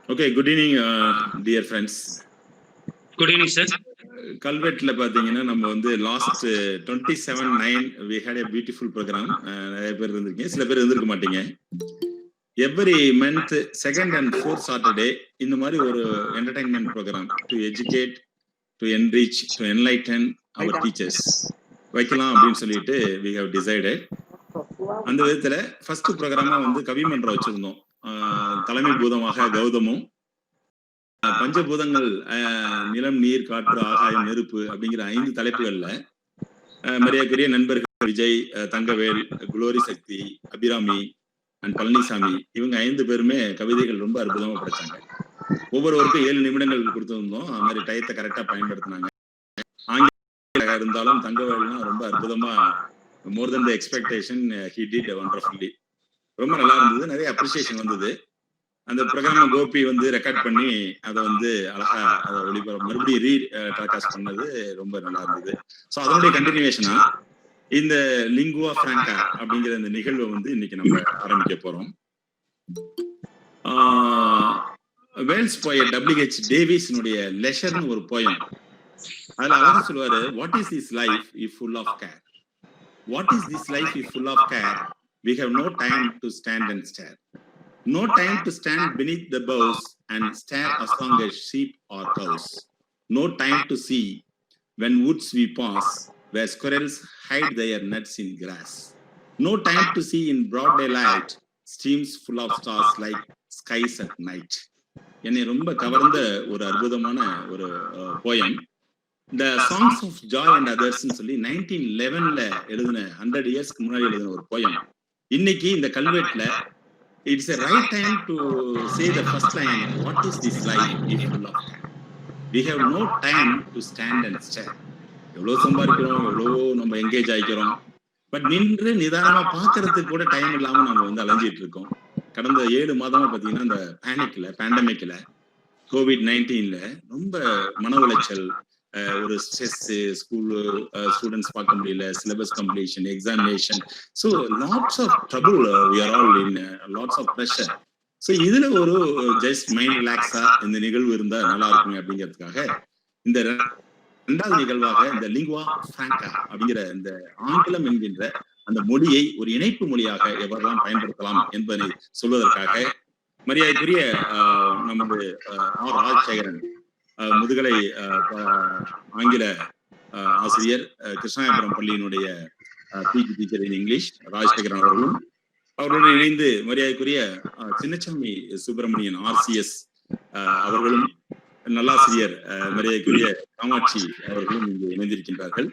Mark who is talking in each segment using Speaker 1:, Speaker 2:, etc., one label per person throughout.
Speaker 1: Okay, good evening, dear friends.
Speaker 2: Good evening, sir.
Speaker 1: கல்வெட்டில் பார்த்தீங்கன்னா நம்ம வந்து last 27/9 we had a beautiful program. நிறைய பேர் இருந்திருக்கீங்க, சில பேர் இருந்திருக்க மாட்டீங்க. Every month second and fourth Saturday இந்த மாதிரி ஒரு entertainment program to educate, to enrich, to enlighten our teachers வைக்கலாம் அப்படின்னு சொல்லிட்டு we have decided. அந்த விதத்தில் ஃபர்ஸ்ட் ப்ரோக்ராமா வந்து கவிமன்றம் வச்சிருந்தோம். தலைமை பூதமாக கௌதமும், பஞ்சபூதங்கள் நிலம், நீர், காற்று, ஆகாயம், நெருப்பு அப்படிங்கிற 5 தலைப்புகள்ல மரியாதைக்குரிய நண்பர்கள் விஜய், தங்கவேல், குளோரி சக்தி, அபிராமி அண்ட் பழனிசாமி இவங்க 5 பேருமே கவிதைகள் ரொம்ப அற்புதமா படிச்சாங்க. ஒவ்வொருவருக்கும் 7 நிமிடங்கள் கொடுத்துருந்தோம். அது மாதிரி டயத்தை கரெக்டா பயன்படுத்தினாங்க. ஆங்கில இருந்தாலும் தங்கவேல்னா ரொம்ப அற்புதமா, more than the expectation he did wonderfully. ரொம்ப நல்லா இருந்தது, நிறைய அப்ரிசியேஷன் வந்தது. அந்த ப்ரோக்ராம் கோபி வந்து ரெக்கார்ட் பண்ணி அதை வந்து அழகா அதை மறுபடியும் டெலிகாஸ்ட் பண்ணது ரொம்ப நல்லா இருந்தது. ஸோ அதனுடைய கண்டினியூவேஷனா இந்த லிங்குவா பிராங்கா அப்படிங்கிற இந்த நிகழ்வை வந்து இன்னைக்கு நம்ம ஆரம்பிக்க போறோம். வேல்ஸ் போயட் WH டேவிஸ்னுடைய லெஷர்னு ஒரு போயம், அதுல அழகா சொல்லுவாரு, what is this life if full of care, what is this life if full of care, we have no time to stand and stare, no time to stand beneath the boughs and stare as long as sheep or cows, no time to see when woods we pass where squirrels hide their nuts in grass, no time to see in broad daylight streams full of stars like skies at night. என்னை ரொம்ப கவர்ந்த ஒரு அற்புதமான ஒரு poem. The Songs of Joy and Others சொல்லி 1911 எழுதின, 100 இயர்ஸ்க்கு முன்னாடி எழுதின ஒரு போயம். இன்னைக்கு இந்த கல்வெட்டுல it's a right time to say the first line, what is this life if full of care, we have no time to stand and stare. எவ்வளவு சம்பாதிக்கிறோம், எவ்வளவோ நம்ம என்கேஜ் ஆகிக்கிறோம், பட் நின்று நிதானமா பாக்குறதுக்கு கூட டைம் இல்லாம நம்ம வந்து அலைஞ்சிட்டு இருக்கோம். கடந்த 7 மாதமா பாத்தீங்கன்னா இந்த பேண்டமிக்ல COVID-19 ரொம்ப மன உளைச்சல், ஒரு ஸ்ட்ரெஸ், ஸ்டூடெண்ட்ஸ் பார்க்க முடியல, syllabus completion, examination, so lots of trouble, we are all in lots of pressure. So இதுல ஒரு ஜஸ்ட் மைண்ட் ரிலாக்ஸா இந்த நிகழ்வு இருந்தா நல்லா இருக்குமே அப்படிங்கிறதுக்காக இந்த 2வது நிகழ்வாக இந்த லிங்குவா பிராங்கா அப்படிங்கிற இந்த ஆங்கிலம் என்கின்ற அந்த மொழியை ஒரு இணைப்பு மொழியாக எவரெல்லாம் பயன்படுத்தலாம் என்பதை சொல்வதற்காக மரியாதைக்குரிய நமது ஆர் ராஜசேகரன், முதுகலை ஆங்கில ஆசிரியர், கிருஷ்ணாபுரம் பள்ளியினுடைய PG teacher in English Rajasekaran அவர்களும், அவர்களுடன் இணைந்து மரியாதைக்குரிய சின்னசாமி சுப்பிரமணியன் RCS அவர்களும், நல்லாசிரியர் மரியாதைக்குரிய காமாட்சி அவர்களும் இங்கு இணைந்திருக்கின்றார்கள்.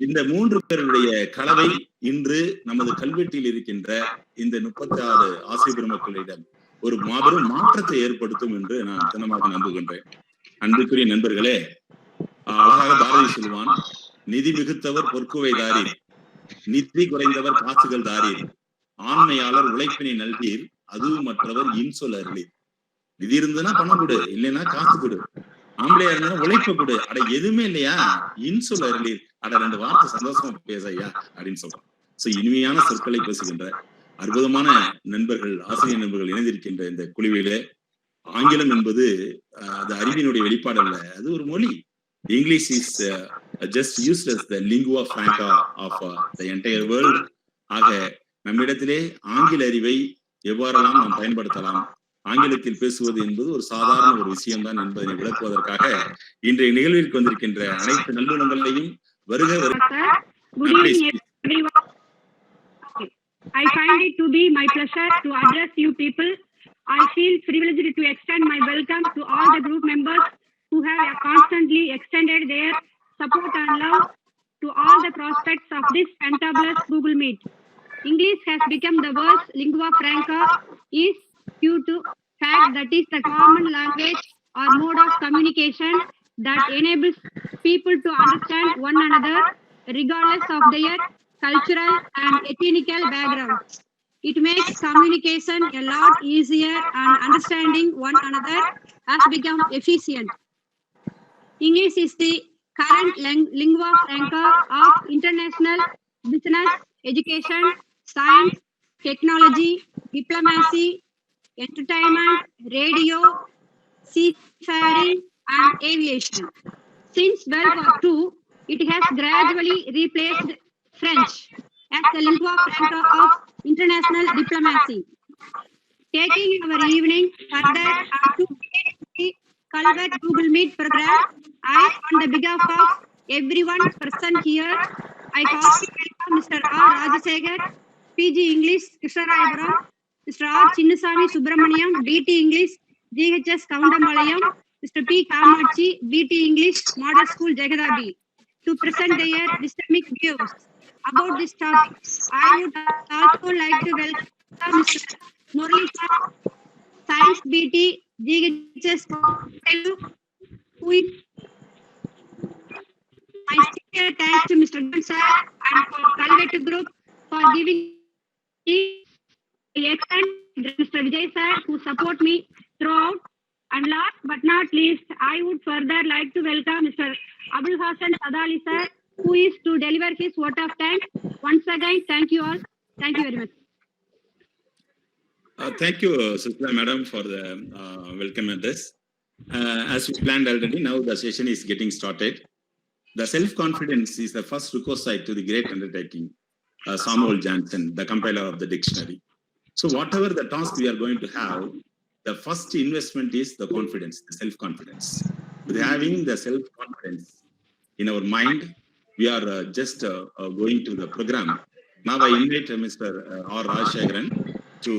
Speaker 1: இந்த 3 பேருடைய கலவை இன்று நமது கல்வெட்டில் இருக்கின்ற இந்த 36 ஆசிரியர் பெருமக்களிடம் ஒரு மாபெரும் மாற்றத்தை ஏற்படுத்தும் என்று நான் தினமாக நம்புகின்றேன். அன்புக்குரிய நண்பர்களே, அழகாக பாரதி சொல்லுவான், நிதி மிகுத்தவர் பொற்குவை தாரீர், நிதி குறைந்தவர் காசுகள் தாரீர், ஆண்மையாளர் உழைப்பினை நல்கீர், அதுவும் மற்றவர் இன்சொல் அருளீர். நிதி இருந்ததுன்னா பணம் கொடு, இல்லைன்னா காசு கொடு, ஆம்பளையா இருந்தா உழைப்ப கொடு, அட எதுவுமே இல்லையா இன்சொல் அருளீர், அட 2 வார்த்தை சந்தோஷமா பேசையா அப்படின்னு சொல்றான். சோ இனிமையான சொற்களை பேசுகின்ற அற்புதமான நண்பர்கள், ஆசிரியர் நண்பர்கள் இணைந்திருக்கின்ற இந்த குழுவிலே ஆங்கிலம் என்பது அது அறிவினுடைய வெளிப்பாடு அல்ல, அது ஒரு மொழி. English is just used as the lingua franca of the entire world. ஆக நம்மிடத்திலே ஆங்கில அறிவை எவ்வாறெல்லாம் நாம் பயன்படுத்தலாம், ஆங்கிலத்தில் பேசுவது என்பது ஒரு சாதாரண ஒரு விஷயம்தான் என்பதை விளக்குவதற்காக இன்றைய நிகழ்விற்கு வந்திருக்கின்ற அனைத்து நல்லுணங்களையும் வருக
Speaker 3: I find it to be my pleasure to address you people. I feel privileged to extend my welcome to all the group members who have constantly extended their support and love to all the prospects of this fantabulous Google Meet. English has become the world's lingua franca is due to fact that is the common language or mode of communication that enables people to understand one another regardless of their cultural and ethnical background. It makes communication a lot easier and understanding one another has become efficient. English is the current lingua franca of international business, education, science, technology, diplomacy, entertainment, radio, seafaring, and aviation. Since World War II, it has gradually replaced French as the lingua franca of international diplomacy. Taking our evening further onto the Culvert Google Meet program, on the behalf of everyone present here, I call Mr. R. Rajasekhar, PG English, Krishnarayapuram, Mr. R. Chinnasamy Subramaniam, BT English, GHS Kaundambalayam, Mr. P. Kamachi, BT English, Model School, Jagadabi, to present their dynamic views about this topic. I would also like to welcome Mr. Murali Shah, Science BT, GHS, who is my sincere thanks to Mr. Gun sir and for Culvert Group for giving me the extent Mr. Vijay sir who support me throughout. And last but not least, I would further like to welcome Mr. Abul Hassan Sadali sir, who is to deliver his vote of thanks. Once again, thank you all. Thank you very much.
Speaker 1: Thank you, Susla Madam, for the welcome address. As we planned already, now the session is getting started. The self-confidence is the first requisite to the great undertaking. Samuel Johnson, the compiler of the dictionary. So whatever the task we are going to have, the first investment is the confidence, the self-confidence. With having the self-confidence in our mind, we are just going to the program. Now I invite Mr. R. Rajashekharan to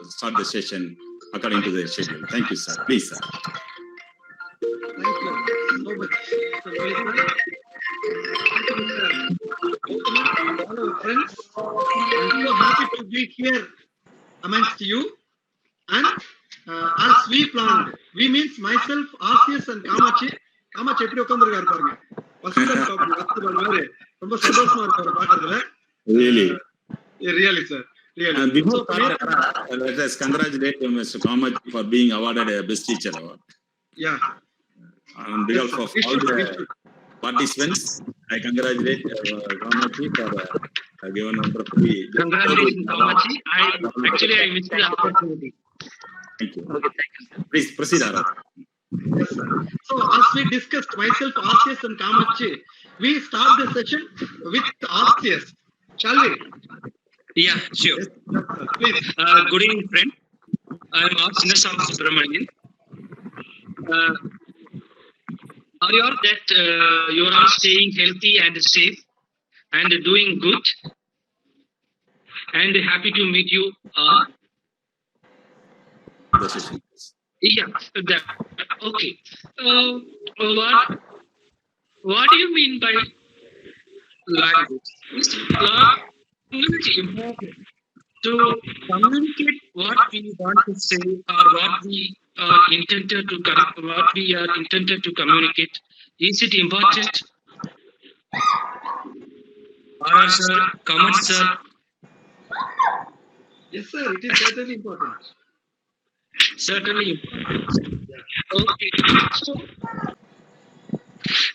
Speaker 1: start the session according to the schedule. Thank you, sir. Please, sir.
Speaker 4: Thank you so much. All our friends, I'm so happy to be here amongst you. And as we planned, we means myself, RCS and Kamachi. Kamachi எப்படி உட்கார்ந்திருக்காரு பாருங்க. ரொம்ப சந்தோஷமா இருக்காரு பாக்குறதுல. Really, sir. Really.
Speaker 1: Before let us congratulate Mr. Kamachi for being awarded a Best Teacher Award.
Speaker 4: Yeah.
Speaker 1: On behalf of all the participants, I congratulate Kamachi for given wonderfully.
Speaker 2: Congratulations, Kamachi. I missed the opportunity.
Speaker 1: Thank you. Okay, thank you, sir. Please proceed, Arad.
Speaker 4: Yes, sir. So as we discussed, myself, RCS and Kamachi, we start the session with RCS. Shall we?
Speaker 2: Yeah, sure.
Speaker 4: Yes, sir. Please.
Speaker 2: Good evening, friend. I am R. Chinnasamy Subramanian. Are you all that you are all staying healthy and safe and doing good? And happy to meet you.
Speaker 1: The session.
Speaker 2: Yeah, that, okay. What do you mean by language? Is language important to communicate what we want to say or what we are intended to communicate? Is it important? Or sir, comment, sir.
Speaker 4: Yes, sir. It is certainly important.
Speaker 2: Certainly. Okay. So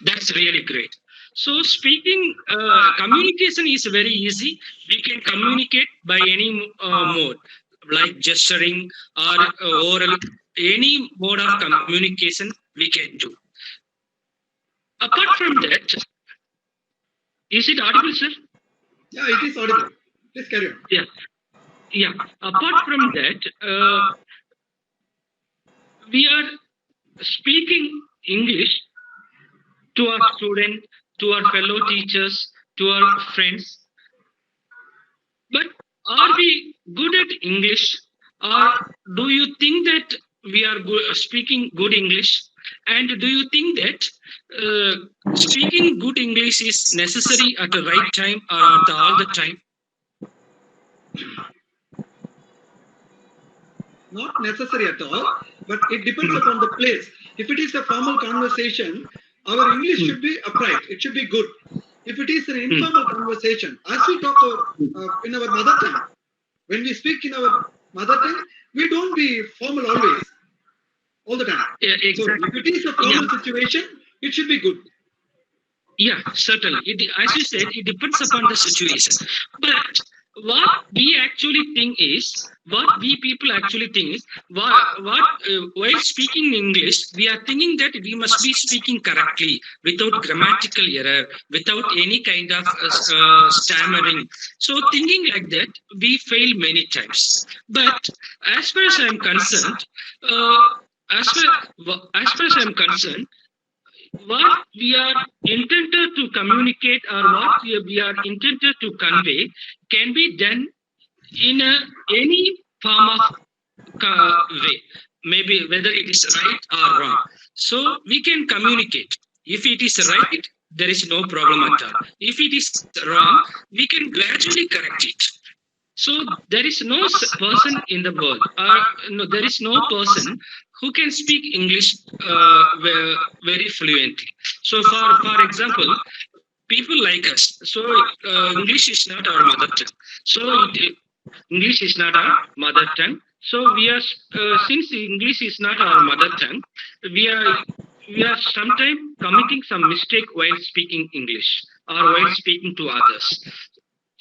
Speaker 2: that's really great. So speaking, communication is very easy. We can communicate by any mode, like gesturing or oral, any mode of communication we can do. Apart from that, is it audible, sir?
Speaker 4: Yeah, it is audible. Please carry on.
Speaker 2: Yeah. Apart from that, we are speaking English to our students, to our fellow teachers, to our friends. But are we good at English, or do you think that we are speaking good English? And do you think that speaking good English is necessary at the right time or at all the time?
Speaker 4: Not necessary at all, but it depends upon the place. If it is a formal conversation, our English should be upright. It should be good. If it is an informal conversation, as we talk in our mother tongue, when we speak in our mother tongue, we don't be formal always, all the time.
Speaker 2: Yeah, exactly.
Speaker 4: So if it is a formal situation, it should be good.
Speaker 2: Yeah, certainly. As you said, it depends upon the situation. But what we actually think is, what we people actually think is, while speaking English, we are thinking that we must be speaking correctly, without grammatical error, without any kind of stammering. So thinking like that, we fail many times. But as far as I'm concerned, as far as I'm concerned, what we are intended to communicate or what we are intended to convey can be done in any form of way, maybe whether it is right or wrong. So we can communicate. If it is right, there is no problem at all. If it is wrong, we can gradually correct it. So there is no person in the world, no, there is no person who can speak English very fluently. So for example, people like us, so English is not our mother tongue. So English is not our mother tongue. So we are since English is not our mother tongue, we are sometimes committing some mistake while speaking English or while speaking to others.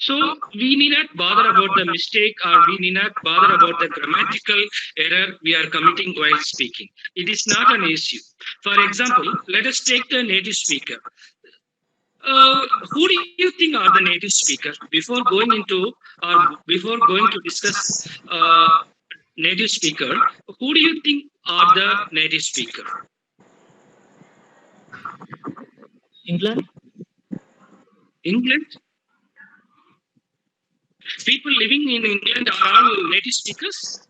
Speaker 2: So we need not bother about the mistake or we need not bother about the grammatical error we are committing while speaking. It is not an issue. For example, let us take the native speaker. Who do you think are the native speaker? Before going to discuss native speaker, who do you think are the native speaker?
Speaker 5: England?
Speaker 2: England? People living in England are all native speakers?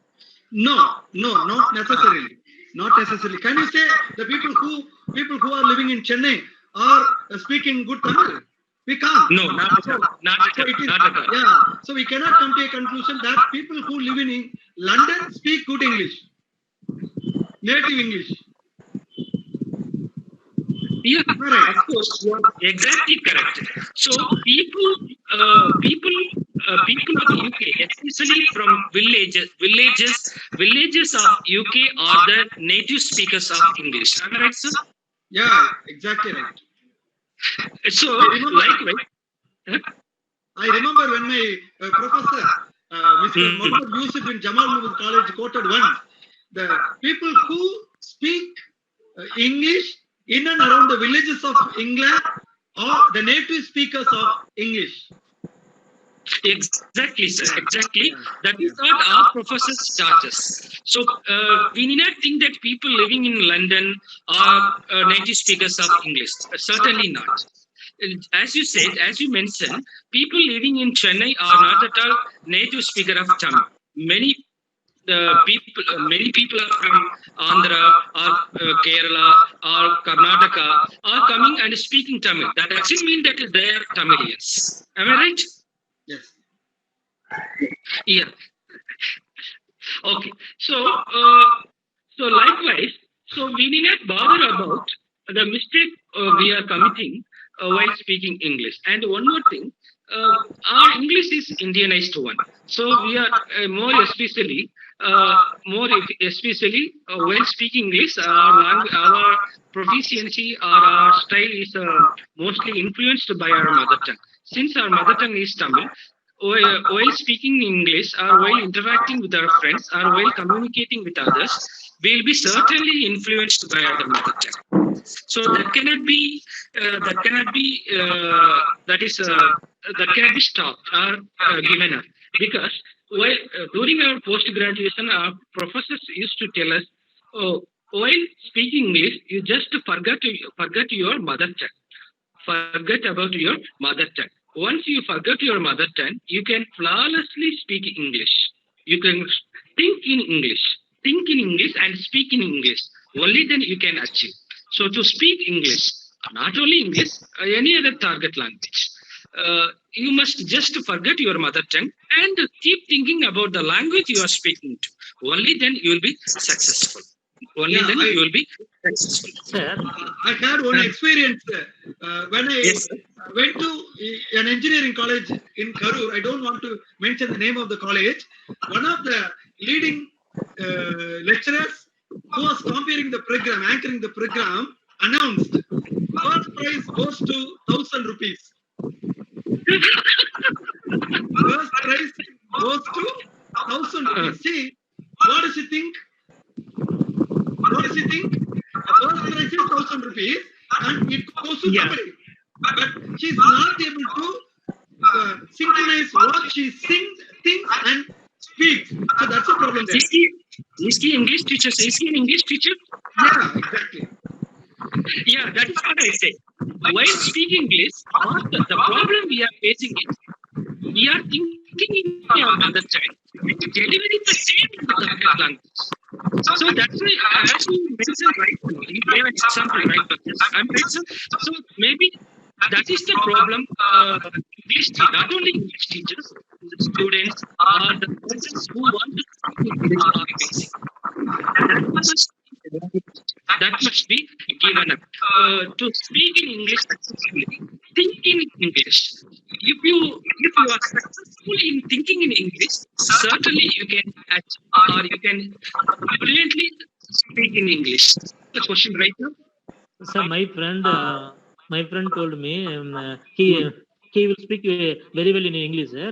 Speaker 4: No, not necessarily. Not necessarily. Can you say the people who are living in Chennai are speaking good Tamil? We can't.
Speaker 2: No, not at all. Not at all.
Speaker 4: Yeah. So we cannot come to a conclusion that people who live in London speak good English, native English.
Speaker 2: Yeah,
Speaker 4: Right.
Speaker 2: of course, you are exactly correct. So people of UK, especially from villages of UK are the native speakers of English. Am I right, sir?
Speaker 4: Yeah, exactly right.
Speaker 2: So,
Speaker 4: remember-
Speaker 2: likewise,
Speaker 4: I remember when my professor, Mr. Mohammad Yusuf in Jamal Muhammad College, quoted once the people who speak English in and around the villages of England are the native speakers of English.
Speaker 2: exactly, sir. Exactly. That is what our professors taught us. So we need not think that people living in London are native speakers of English. Certainly not. As you said, as you mentioned, people living in Chennai are not at all native speaker of Tamil. Many people are from Andhra or Kerala or Karnataka are coming and speaking Tamil. That doesn't mean that they are Tamilians. Am I right?
Speaker 4: Yes.
Speaker 2: Yeah. Okay. So likewise, so we need not bother about the mistake we are committing while speaking English. And one more thing, our English is Indianized one. So we are more especially while speaking English, our proficiency or our style is mostly influenced by our mother tongue. Since our mother tongue is Tamil, while speaking English or while interacting with our friends or while communicating with others, we'll be certainly influenced by our mother tongue. So that cannot be stopped or given up, because during our post-graduation, our professors used to tell us, while speaking English, you just forget your mother tongue. Forget about your mother tongue. Once you forget your mother tongue, you can flawlessly speak English. You can think in English and speak in English. Only then you can achieve. So to speak English, not only English, any other target language, you must just forget your mother tongue and keep thinking about the language you are speaking to. Only then you will be successful. Only then you will be successful.
Speaker 5: Sir,
Speaker 4: I had one experience when I
Speaker 2: Yes,
Speaker 4: went to an engineering college in Karur. I don't want to mention the name of the college. One of the leading lecturers who was anchoring the program, announced first prize goes to 1,000 rupees. first prize goes to 1,000 rupees. See, what does he think? What does he think? The first prize is 1,000 rupees and it goes to somebody. But she's not able to synchronize what she sings, thinks, and speaks. So that's a problem there.
Speaker 2: Is he English teacher? Is he an English teacher?
Speaker 4: Yeah, exactly.
Speaker 2: Yeah, that is what I say. While speaking English, the problem we are facing is we are thinking in our mother tongue, delivering the same in the target language. So that's why, as you mentioned right now, you gave an example right now. I'm right, sir. So maybe that is the problem. English, not only English teachers, the students or the persons who want to speak English are facing. That must be given up. To speak in English successfully, think in English. If you are successful in thinking in English, certainly you can achieve or you can brilliantly speak in English. The question right now.
Speaker 5: Sir, my friend told me he will speak very well in English, sir.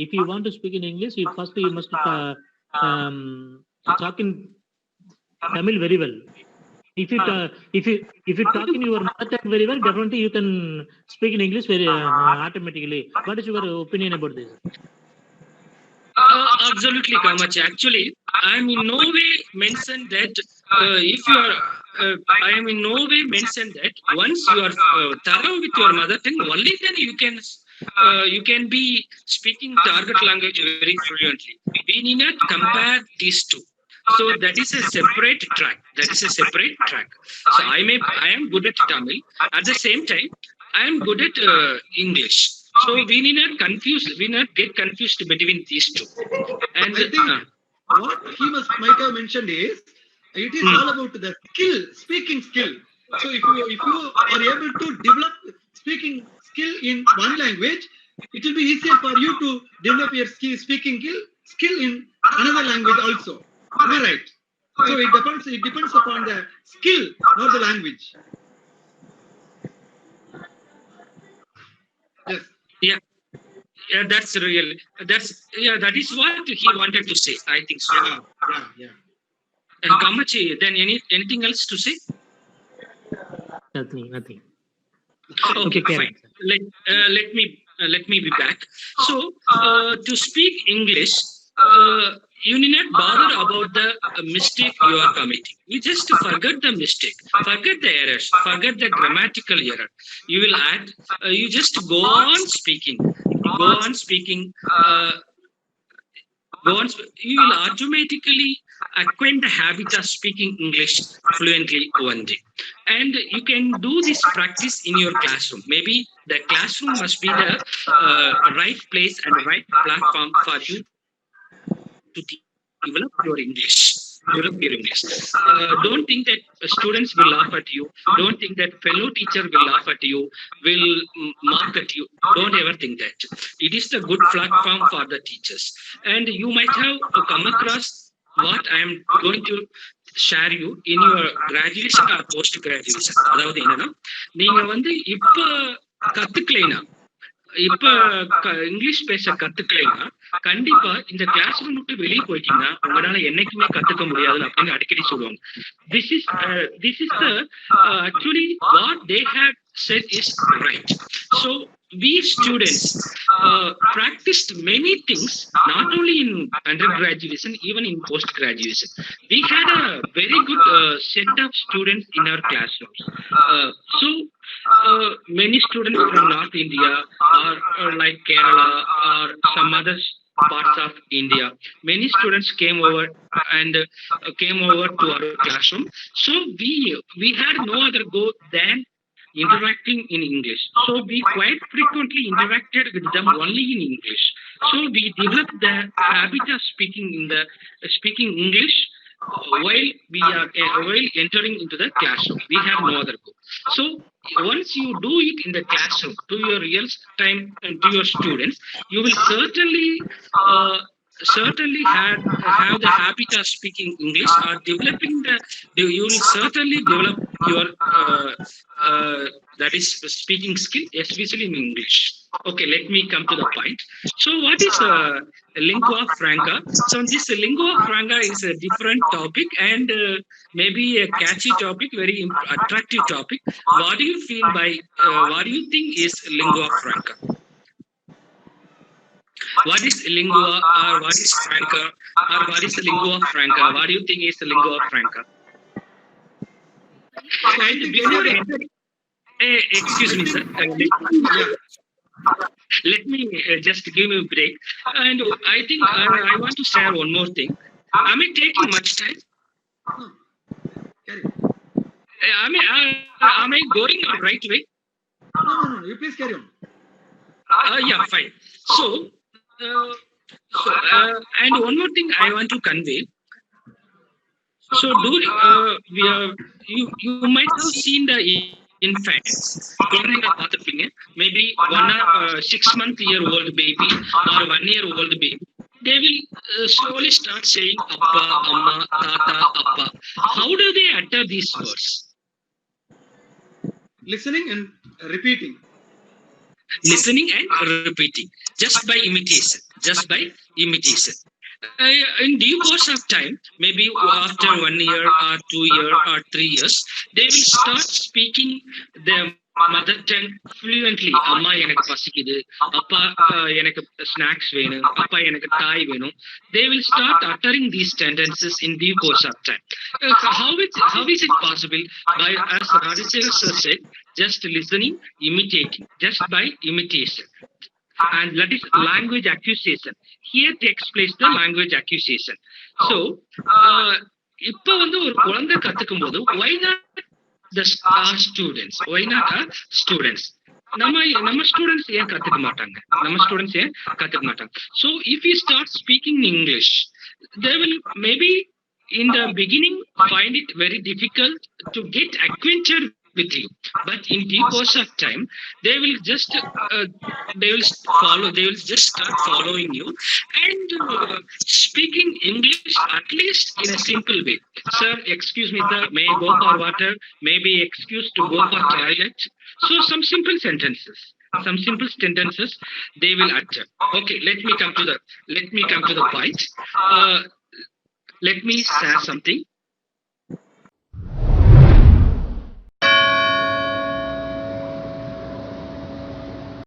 Speaker 5: If you want to speak in English, you must talk in Tamil very well. If you talk in your mother tongue very well, definitely you can speak in English very automatically. What is your opinion about this?
Speaker 2: Absolutely, Kamachi. Actually, I am in no way mentioned that if you are. I am in no way mentioned that once you are thorough with your mother tongue, only then you can be speaking target language very fluently. We need not compare these two. So that is a separate track. So I am good at Tamil. At the same time, I am good at English. So we need not get confused between these two. And
Speaker 4: I think what he might have mentioned is it is all about the skill, speaking skill. So if you are able to develop speaking skill in one language, it will be easier for you to develop your speaking skill in another language also. Am I right? So it depends upon the skill, not the language. Yes.
Speaker 2: Yeah, that's real. That is what he wanted to say. I think so.
Speaker 4: Yeah.
Speaker 2: And Kamachi, then anything else to say?
Speaker 5: Nothing.
Speaker 2: Okay, fine. Let me be back. So to speak English, you need not bother about the mistake you are committing. You just forget the mistake, forget the errors, forget the grammatical error. You will add. You just go on speaking. You will automatically acquire the habit of speaking English fluently one day. And you can do this practice in your classroom. Maybe the classroom must be the right place and right platform for you to develop your English. Don't think that students will laugh at you. Don't think that fellow teacher will laugh at you, will mark at you. Don't ever think that. It is the good platform for the teachers. And you might have come across what I am going to share you in your graduation or post graduation. அதாவது என்னன்னா நீங்க வந்து இப்ப கத்துக்கலைனா English பேச கத்துக்கலைன்னா கண்டிப்பா இந்த class room விட்டு வெளியே போயிட்டீங்கன்னா உங்களால என்னைக்குமே கத்துக்க முடியாது அப்படின்னு அடிக்கடி சொல்லுவாங்க. This is the actually what they had said is right. So we students practiced many things, not only in undergraduation, even in post-graduation. We had a very good set of students in our classrooms. So many students from North India or like Kerala or some other parts of India. Many students came over to our classroom. So we had no other goal than interacting in English. So we quite frequently interacted with them only in English. So we developed the habit of speaking English while entering into the classroom. We have no other goal. So once you do it in the classroom to your real time and to your students, you will certainly certainly have the habit of speaking English or developing you will certainly develop your that is speaking skill, especially in English. Okay, let me come to the point. So what is lingua franca? So this lingua franca is a different topic and maybe a catchy topic, very attractive topic. What do you feel by what do you think is lingua franca? What is lingua or what is franca or what is lingua franca? What do you think is lingua franca? And before entering, excuse me, sir. Let me just give me a break. And I think I want to share one more thing. Am I taking much time?
Speaker 4: Carry.
Speaker 2: Am I going the right way?
Speaker 4: No. You please carry on.
Speaker 2: Yeah, fine. So, and one more thing I want to convey. So, you might have seen the infants, maybe 6-month-year-old baby or 1-year-old baby. They will slowly start saying Appa, Amma, Tata, Appa. How do they utter these words?
Speaker 4: Listening and repeating.
Speaker 2: Listening and repeating, just by imitation. In due course of time, maybe after 1 year or 2 years or 3 years, they will start speaking their mother tongue fluently. Amma எனக்கு பசிக்குது, அப்பா எனக்கு snacks வேணும், அப்பா எனக்கு தாய் வேணும். They will start uttering these sentences in due course of time. How is it possible? By, as Radhachandra sir said, just listening, imitating, just by imitation. And that is language acquisition. Here takes place the language acquisition. So, இப்போ வந்து ஒரு குழந்தை கத்துக்கும் போது why not our students? Why not our students? நம்ம students ஏன் கத்துக்க மாட்டாங்க? So if you start speaking English, they will maybe in the beginning find it very difficult to get acquainted with you, but in due course of time they will just start following you and speaking English at least in a simple way. Sir, excuse me, sir, may I go for water? May be excused to go for toilet. So some simple sentences they will utter. Okay, let me come to the point. Let me share something.